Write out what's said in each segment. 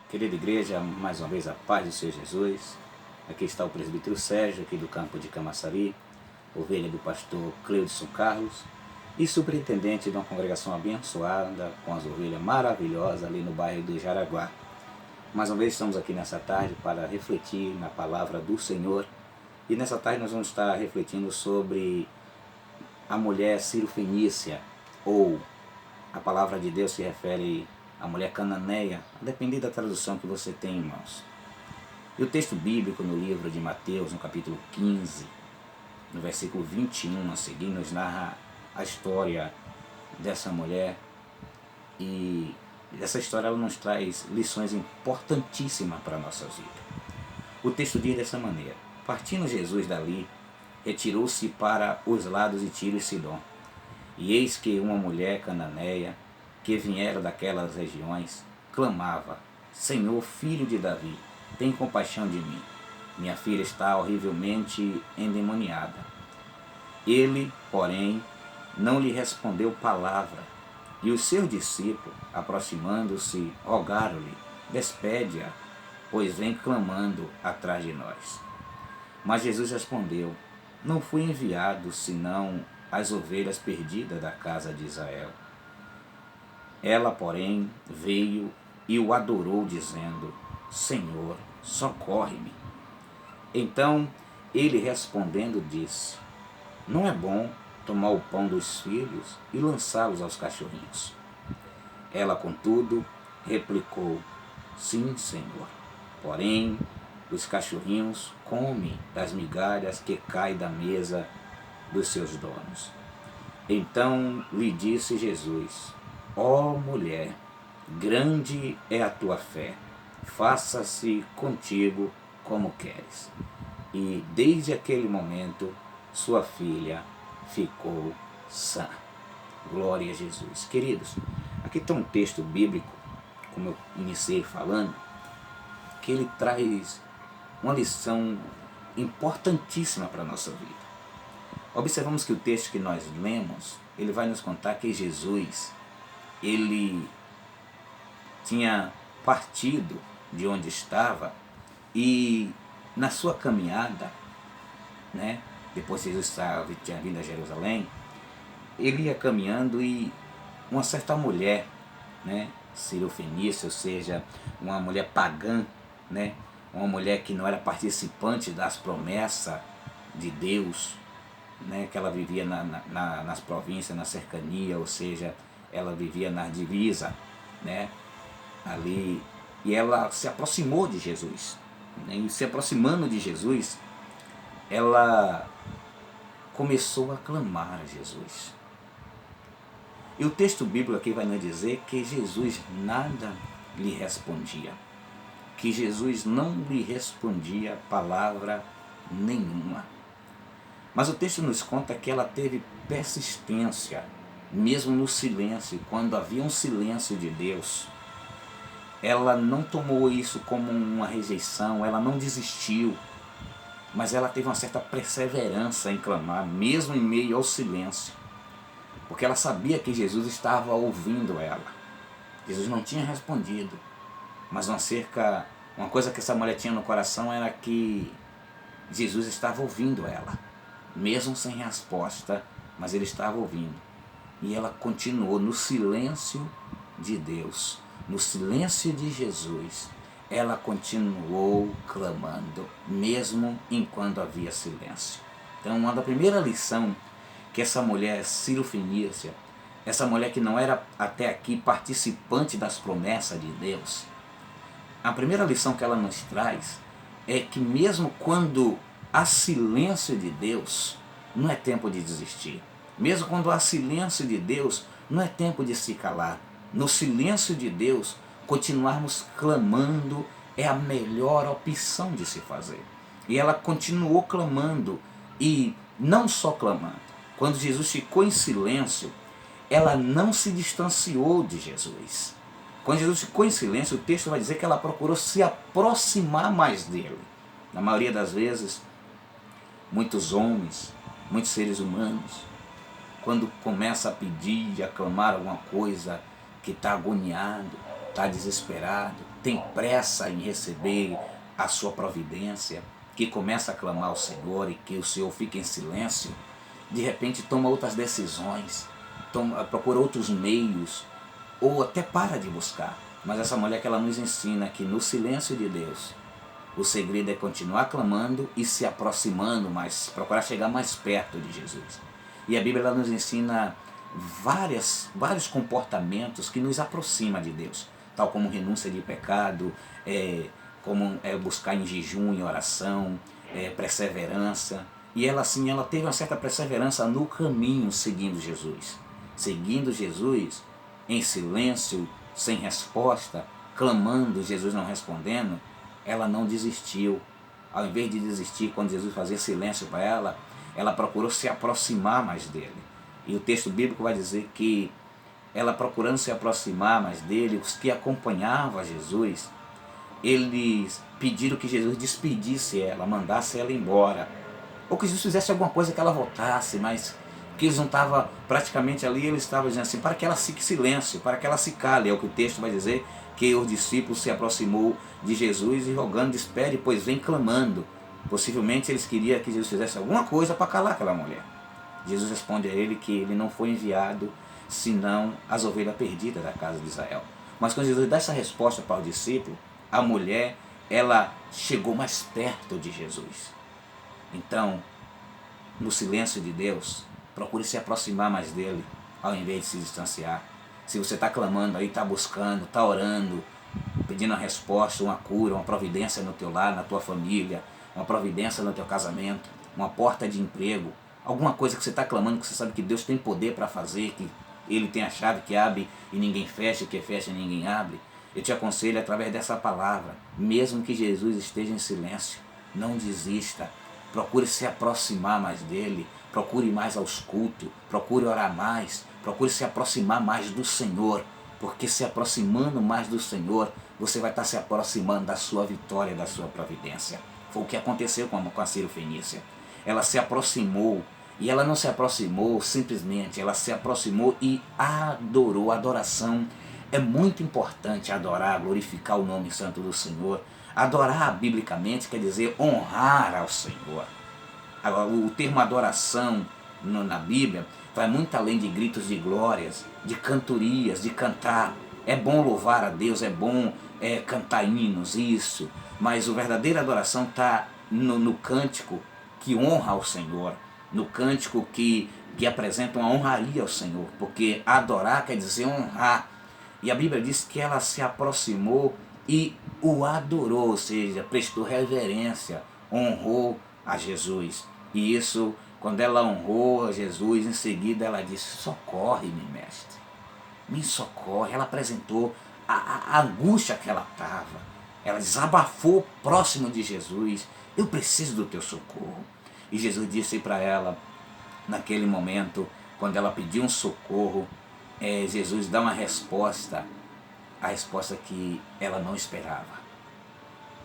Querida igreja, mais uma vez a paz do Senhor Jesus. Aqui está o presbítero Sérgio, aqui do campo de Camaçari, ovelha do pastor Cleudson Carlos e superintendente de uma congregação abençoada com as ovelhas maravilhosas ali no bairro do Jaraguá. Mais uma vez estamos aqui nessa tarde para refletir na palavra do Senhor e nessa tarde nós vamos estar refletindo sobre a mulher Sirofenícia, ou a palavra de Deus se refere à mulher cananeia, a depender da tradução que você tem em mãos. E o texto bíblico no livro de Mateus, no capítulo 15, no versículo 21 a seguir, nos narra a história dessa mulher, e essa história ela nos traz lições importantíssimas para a nossa vida. O texto diz dessa maneira: partindo Jesus dali, retirou-se para os lados de Tiro e Sidom. E eis que uma mulher cananeia, que viera daquelas regiões, clamava: Senhor, filho de Davi, tem compaixão de mim. Minha filha está horrivelmente endemoniada. Ele, porém, não lhe respondeu palavra. E os seus discípulos, aproximando-se, rogaram-lhe: despede-a, pois vem clamando atrás de nós. Mas Jesus respondeu: não fui enviado senão as ovelhas perdidas da casa de Israel. Ela, porém, veio e o adorou, dizendo: Senhor, socorre-me. Então ele respondendo disse: não é bom tomar o pão dos filhos e lançá-los aos cachorrinhos. Ela, contudo, replicou: sim, Senhor, porém os cachorrinhos comem das migalhas que caem da mesa dos seus donos. Então lhe disse Jesus: ó mulher, grande é a tua fé, faça-se contigo como queres. E desde aquele momento sua filha ficou sã. Glória a Jesus. Queridos, aqui está um texto bíblico, como eu iniciei falando, que ele traz uma lição importantíssima para a nossa vida. Observamos que o texto que nós lemos, ele vai nos contar que Jesus, ele tinha partido de onde estava e na sua caminhada, né, depois que Jesus tinha vindo a Jerusalém, ele ia caminhando e uma certa mulher, né, Sirofenícia, ou seja, uma mulher pagã, né, uma mulher que não era participante das promessas de Deus, né, que ela vivia nas províncias, na cercania, ou seja, ela vivia na divisa, né, ali, e ela se aproximou de Jesus, né, e se aproximando de Jesus, ela começou a clamar a Jesus. E o texto bíblico aqui vai nos dizer que Jesus nada lhe respondia, que Jesus não lhe respondia palavra nenhuma. Mas o texto nos conta que ela teve persistência, mesmo no silêncio, quando havia um silêncio de Deus. Ela não tomou isso como uma rejeição, ela não desistiu, mas ela teve uma certa perseverança em clamar, mesmo em meio ao silêncio, porque ela sabia que Jesus estava ouvindo ela. Jesus não tinha respondido, mas uma coisa que essa mulher tinha no coração era que Jesus estava ouvindo ela, mesmo sem resposta, mas ele estava ouvindo. E ela continuou no silêncio de Deus, no silêncio de Jesus. Ela continuou clamando, mesmo enquanto havia silêncio. Então, uma da primeira lição que essa mulher Sirofenícia, essa mulher que não era até aqui participante das promessas de Deus, a primeira lição que ela nos traz é que mesmo quando há silêncio de Deus, não é tempo de desistir. Mesmo quando há silêncio de Deus, não é tempo de se calar. No silêncio de Deus, continuarmos clamando é a melhor opção de se fazer. E ela continuou clamando, e não só clamando. Quando Jesus ficou em silêncio, ela não se distanciou de Jesus. Quando Jesus ficou em silêncio, o texto vai dizer que ela procurou se aproximar mais dele. Na maioria das vezes, muitos homens, muitos seres humanos, quando começa a pedir, a clamar alguma coisa, que está agoniado, está desesperado, tem pressa em receber a sua providência, que começa a clamar ao Senhor e que o Senhor fica em silêncio, de repente toma outras decisões, procura outros meios, ou até para de buscar. Mas essa mulher que ela nos ensina que no silêncio de Deus, o segredo é continuar clamando e se aproximando mais, procurar chegar mais perto de Jesus. E a Bíblia ela nos ensina vários comportamentos que nos aproximam de Deus, tal como renúncia de pecado, como buscar em jejum e oração, perseverança. E ela assim, ela teve uma certa perseverança no caminho seguindo Jesus. Seguindo Jesus em silêncio, sem resposta, clamando, Jesus não respondendo, ela não desistiu. Ao invés de desistir, quando Jesus fazia silêncio para ela procurou se aproximar mais dele. E o texto bíblico vai dizer que ela procurando se aproximar mais dele, os que acompanhavam Jesus, eles pediram que Jesus despedisse ela, mandasse ela embora. Ou que Jesus fizesse alguma coisa que ela voltasse, mas que eles não estavam praticamente ali, eles estavam dizendo assim, para que ela fique silêncio, para que ela se cale. É o que o texto vai dizer, que os discípulos se aproximou de Jesus e rogando, espere, pois vem clamando. Possivelmente eles queriam que Jesus fizesse alguma coisa para calar aquela mulher. Jesus responde a ele que ele não foi enviado senão as ovelhas perdidas da casa de Israel. Mas quando Jesus dá essa resposta para o discípulo, a mulher, ela chegou mais perto de Jesus. Então, no silêncio de Deus, procure se aproximar mais dele, ao invés de se distanciar. Se você está clamando aí, está buscando, está orando, pedindo uma resposta, uma cura, uma providência no teu lar, na tua família, uma providência no teu casamento, uma porta de emprego, alguma coisa que você está clamando, que você sabe que Deus tem poder para fazer, que Ele tem a chave que abre e ninguém fecha, que fecha e ninguém abre, eu te aconselho através dessa palavra, mesmo que Jesus esteja em silêncio, não desista, procure se aproximar mais dele, procure ir mais aos cultos, procure orar mais, procure se aproximar mais do Senhor, porque se aproximando mais do Senhor, você vai estar se aproximando da sua vitória, da sua providência. Foi o que aconteceu com a Ciro Fenícia. Ela se aproximou, e ela não se aproximou simplesmente, ela se aproximou e adorou. A adoração é muito importante, adorar, glorificar o nome santo do Senhor. Adorar, biblicamente, quer dizer honrar ao Senhor. Agora, o termo adoração na Bíblia vai muito além de gritos de glórias, de cantorias, de cantar. É bom louvar a Deus, é bom cantar hinos, isso. Mas a verdadeira adoração está no cântico que honra ao Senhor, no cântico que apresenta uma honraria ao Senhor, porque adorar quer dizer honrar. E a Bíblia diz que ela se aproximou e o adorou, ou seja, prestou reverência, honrou a Jesus. E isso, quando ela honrou a Jesus, em seguida ela disse, socorre-me, mestre, me socorre. Ela apresentou a angústia que ela estava, ela desabafou próximo de Jesus, eu preciso do teu socorro. E Jesus disse para ela, naquele momento, quando ela pediu um socorro, Jesus dá uma resposta, a resposta que ela não esperava,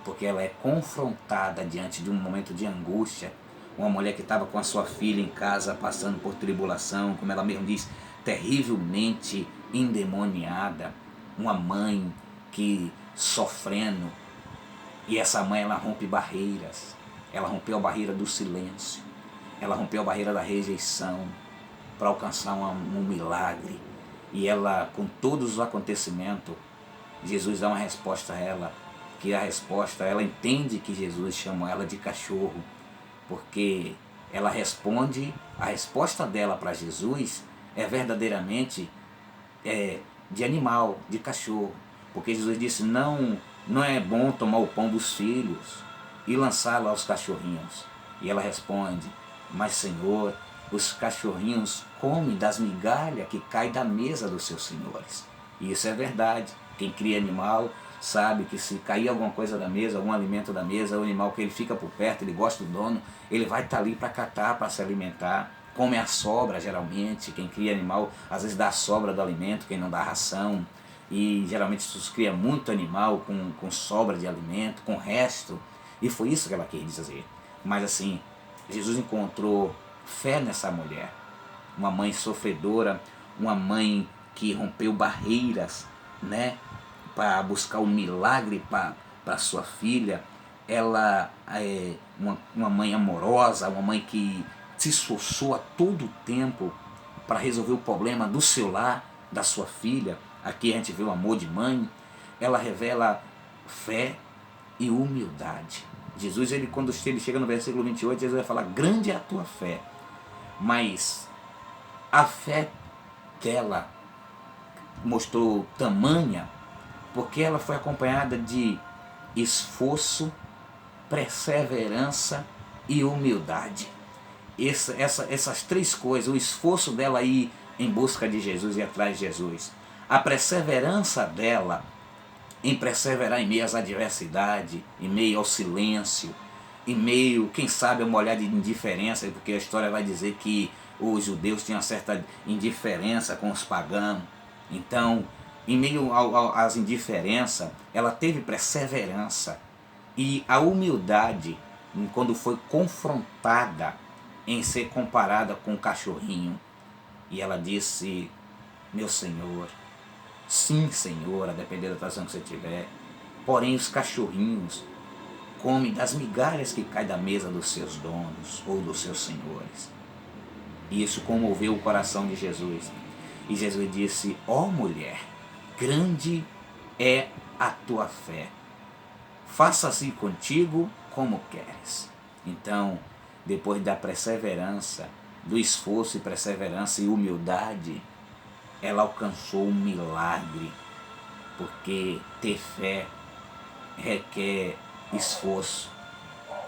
porque ela é confrontada diante de um momento de angústia. Uma mulher que estava com a sua filha em casa, passando por tribulação, como ela mesmo diz, terrivelmente endemoniada, uma mãe que sofrendo, e essa mãe ela rompe barreiras, ela rompeu a barreira do silêncio, ela rompeu a barreira da rejeição, para alcançar um milagre. E ela, com todos os acontecimentos, Jesus dá uma resposta a ela, que a resposta, ela entende que Jesus chamou ela de cachorro, porque ela responde, a resposta dela para Jesus é verdadeiramente de animal, de cachorro, porque Jesus disse, não é bom tomar o pão dos filhos e lançá-lo aos cachorrinhos. E ela responde, mas Senhor, os cachorrinhos comem das migalhas que caem da mesa dos seus senhores. E isso é verdade. Quem cria animal sabe que se cair alguma coisa da mesa, algum alimento da mesa, o animal que ele fica por perto, ele gosta do dono, ele vai estar ali para catar, para se alimentar. Come a sobra, geralmente. Quem cria animal, às vezes dá a sobra do alimento, quem não dá ração. E geralmente se cria muito animal com sobra de alimento, com resto. E foi isso que ela quis dizer. Mas assim, Jesus encontrou fé nessa mulher, uma mãe sofredora, uma mãe que rompeu barreiras, para buscar um milagre para sua filha. Ela é uma mãe amorosa, uma mãe que se esforçou a todo tempo para resolver o problema do seu lar, da sua filha. Aqui a gente vê o amor de mãe. Ela revela fé e humildade. Jesus, quando ele chega no versículo 28, Jesus vai falar: grande é a tua fé. Mas a fé dela mostrou tamanha porque ela foi acompanhada de esforço, perseverança e humildade. Essas três coisas, o esforço dela ir em busca de Jesus e atrás de Jesus, a perseverança dela em perseverar em meio às adversidades, em meio ao silêncio, em meio, quem sabe, a uma olhada de indiferença, porque a história vai dizer que os judeus tinham certa indiferença com os pagãos. Então, em meio às indiferenças, ela teve perseverança e a humildade quando foi confrontada em ser comparada com um cachorrinho. E ela disse: meu Senhor, sim, Senhor, a depender da tradução que você tiver, porém os cachorrinhos comem das migalhas que caem da mesa dos seus donos ou dos seus senhores. E isso comoveu o coração de Jesus. E Jesus disse: ó mulher, grande é a tua fé, faça-se contigo como queres. Então, depois da perseverança, do esforço e perseverança e humildade, ela alcançou um milagre, porque ter fé requer esforço,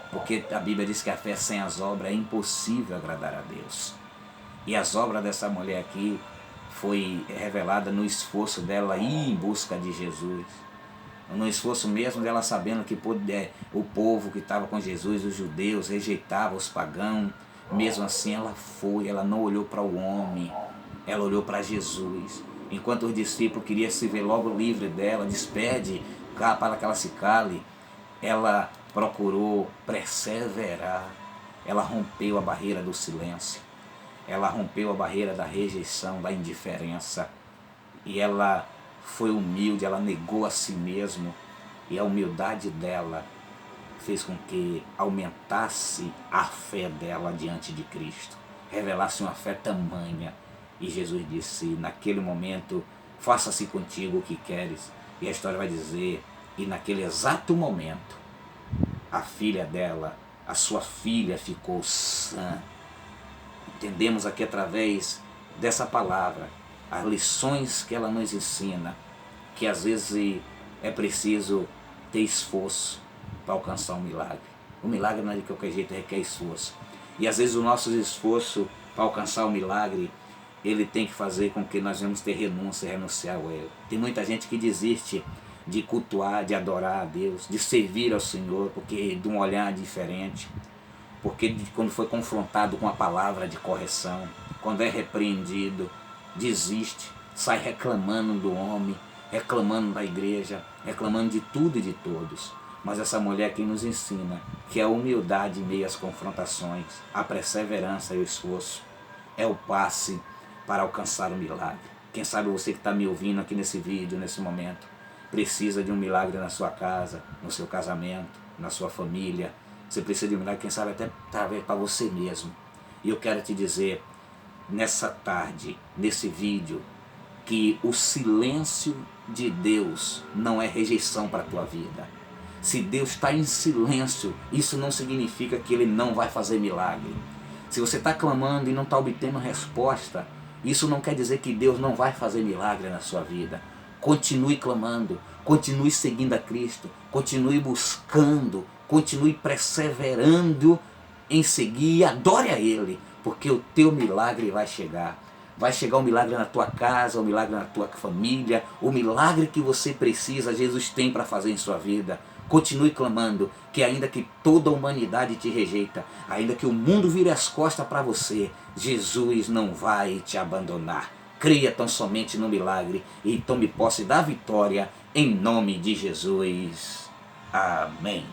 porque a Bíblia diz que a fé sem as obras é impossível agradar a Deus. E as obras dessa mulher aqui foi revelada no esforço dela ir em busca de Jesus, no esforço mesmo dela sabendo que o povo que estava com Jesus, os judeus, rejeitava os pagãos. Mesmo assim ela foi, ela não olhou para o homem, ela olhou para Jesus. Enquanto os discípulos queriam se ver logo livre dela, despede para que ela se cale, ela procurou perseverar. Ela rompeu a barreira do silêncio, ela rompeu a barreira da rejeição, da indiferença, e ela foi humilde, ela negou a si mesma, e a humildade dela fez com que aumentasse a fé dela diante de Cristo, revelasse uma fé tamanha. E Jesus disse naquele momento: faça-se contigo o que queres. E a história vai dizer, e naquele exato momento, a filha dela, a sua filha, ficou sã. Entendemos aqui através dessa palavra as lições que ela nos ensina, que às vezes é preciso ter esforço para alcançar um milagre. O milagre não é de qualquer jeito, requer esforço. E às vezes o nosso esforço para alcançar o milagre, ele tem que fazer com que nós vamos ter renúncia, renunciar ao erro. Tem muita gente que desiste de cultuar, de adorar a Deus, de servir ao Senhor, porque de um olhar diferente, porque quando foi confrontado com a palavra de correção, quando é repreendido, desiste, sai reclamando do homem, reclamando da igreja, reclamando de tudo e de todos. Mas essa mulher aqui nos ensina que a humildade em meio às confrontações, a perseverança e o esforço é o passe para alcançar o milagre. Quem sabe você que está me ouvindo aqui nesse vídeo, nesse momento, precisa de um milagre na sua casa, no seu casamento, na sua família. Você precisa de um milagre, quem sabe até para você mesmo. E eu quero te dizer, nessa tarde, nesse vídeo, que o silêncio de Deus não é rejeição para a tua vida. Se Deus está em silêncio, isso não significa que Ele não vai fazer milagre. Se você está clamando e não está obtendo resposta, isso não quer dizer que Deus não vai fazer milagre na sua vida. Continue clamando, continue seguindo a Cristo, continue buscando, continue perseverando em seguir e adore a Ele, porque o teu milagre vai chegar. Vai chegar um milagre na tua casa, um milagre na tua família, o milagre que você precisa, Jesus tem para fazer em sua vida. Continue clamando, que ainda que toda a humanidade te rejeita, ainda que o mundo vire as costas para você, Jesus não vai te abandonar. Creia tão somente no milagre e tome posse da vitória em nome de Jesus. Amém.